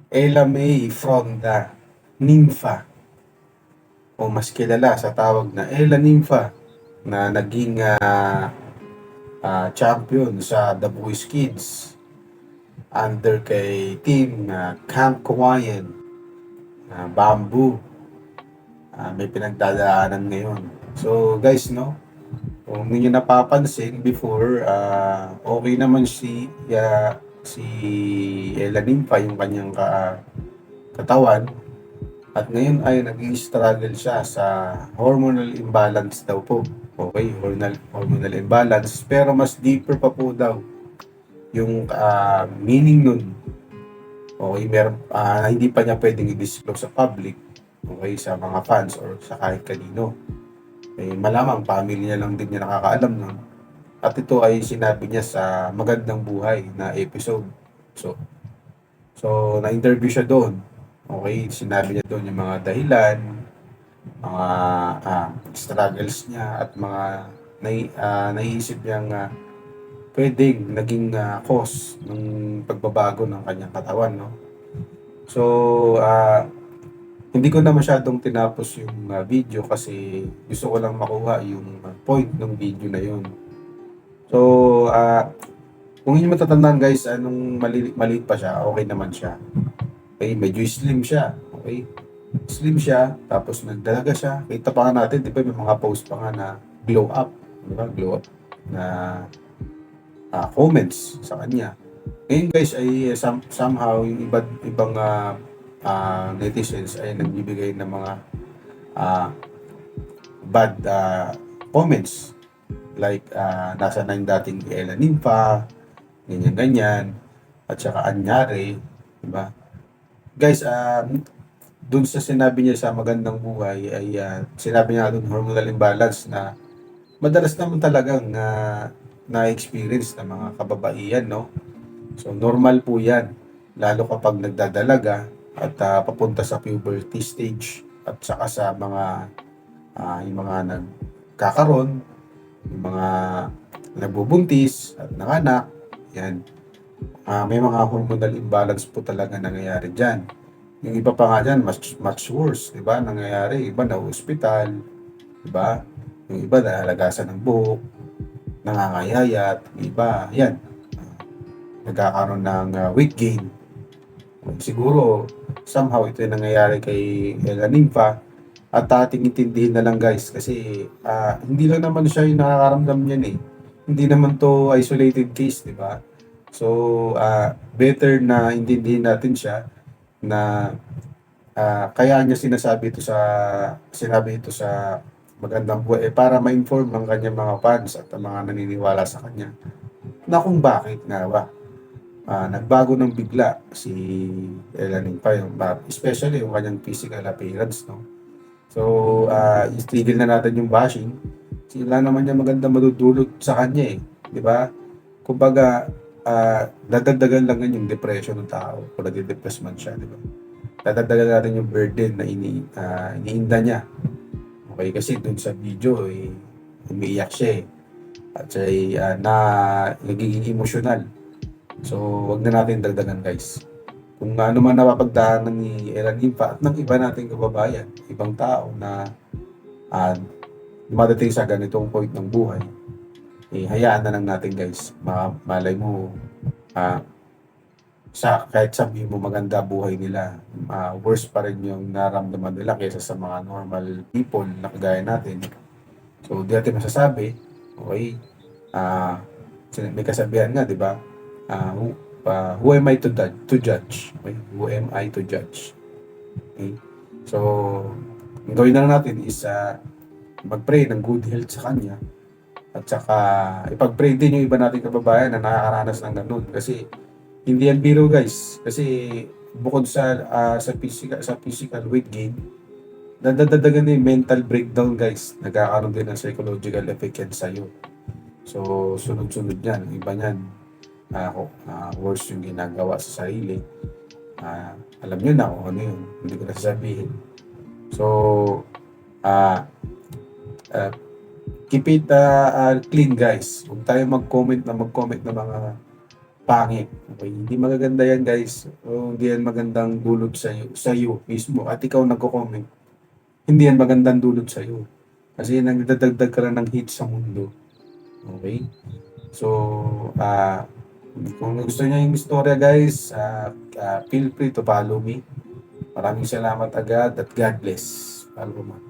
Ella May Fronda Ninfa, o mas kilala sa tawag na Ella Ninfa, na naging champion sa The Voice Kids under kay team Camp Kawayan, Bamboo. May pinagdadaanan ngayon. So guys, no, kung hindi nyo napapansin before, okay naman si Ella Ninfa yung kanyang katawan, at ngayon ay nag-i-struggle siya sa hormonal imbalance daw po. Okay, hormonal imbalance, pero mas deeper pa po daw yung meaning nun. Okay, meron, hindi pa niya pwedeng i-disclose sa public, okay, sa mga fans or sa kahit kanino. Eh, malamang family niya lang din niya nakakaalam nun. At ito ay sinabi niya sa Magandang Buhay na episode. So, na-interview siya doon. Okay, sinabi niya doon yung mga dahilan, mga struggles niya, at mga naiisip niyang pwedeng naging cause ng pagbabago ng kanyang katawan, no? So, hindi ko na masyadong tinapos yung video kasi gusto ko lang makuha yung point ng video na yun. So, kung hindi matatandaan guys, anong maliit pa siya, okay naman siya. Okay, medyo slim siya. Okay, slim siya, tapos nagdalaga siya. Kita pa nga natin, di ba, may mga post pa nga na glow up. Di ba, glow up na comments sa kanya. Ngayon guys ay somehow yung ibang netizens ay nagbibigay ng mga ah, bad comments, like nasa na yung dating Ella Ninfa, ganyan-ganyan, at saka anyari, diba? Guys, dun sa sinabi niya sa Magandang Buhay ay sinabi niya dun hormonal imbalance na madalas naman talagang na-experience ng mga kababaihan, no? So normal po yan, lalo kapag nagdadalaga at papunta sa puberty stage, at saka sa yung mga nagkakaroon, yung mga nagbubuntis at nanganak, yan. May mga hormonal imbalance po talaga nangyayari dyan. Yung iba pa nga dyan, much worse, di ba? Nangyayari, iba na hospital, di ba? Yung iba nalalagasan ng buhok, nangangayayat, yung iba, yan, nagkakaroon ng weight gain. Siguro, somehow ito yung nangyayari kay Ella Ninfa, at ating intindihin na lang guys, kasi hindi lang naman siya yung nakakaramdam niyan eh. Hindi naman to isolated case, di ba? So, better na intindihin natin siya na kaya niya sinabi ito sa Magandang Buhay para ma-inform ng kanyang mga fans at ang mga naniniwala sa kanya na kung bakit nga ba nagbago ng bigla si Elaning pa yung especially yung kanyang physical appearance, no? So, istigil na natin yung bashing. Sila naman niya maganda madudulot sa kanya eh, di ba? Kumbaga, dadagdagan lang yan yung depression ng tao kung nade-depress man siya, di ba? Dadagdagan natin yung burden na iniinda niya. Okay, kasi dun sa video eh, umiiyak siya eh. At siya ay nagiging emotional. So, wag na natin dagdagan guys. Kung ano man napapagdaanan ni Elan Impa at ng iba nating kababayan, ibang tao na dumadating sa ganitong point ng buhay, eh, hayaan na lang natin guys. Malay mo, kahit sabihin mo maganda buhay nila, worse pa rin yung naramdaman nila kaysa sa mga normal people na kagaya natin. So, di natin masasabi, okay, may kasabihan nga, di ba? Who am I to judge? Okay? Who am I to judge? Okay? So, ang gawin na lang natin is mag-pray ng good health sa kanya, at saka ipag-pray din yung iba nating kababayan na nakakaranas ng ganun, kasi hindi yan biro guys, kasi bukod sa physical weight gain, nadadagdagan na yung mental breakdown guys, nagkakaroon din ng psychological effect yan sa'yo. So sunod-sunod yan, iba yan, worse yung ginagawa sa sarili. Alam nyo na kung ano yun, hindi ko na sasabihin. So keep it clean guys. Huwag tayo mag-comment ng mga pangit. Okay? Hindi magaganda yan guys. O, hindi yan magandang dulot sa iyo mismo. At ikaw nagko-comment, hindi yan magandang dulot sa iyo. Kasi nagdadagdag ka lang ng hate sa mundo. Okay? So, kung gusto niyo yung istorya guys, feel free to follow me. Maraming salamat agad at God bless. Follow mo.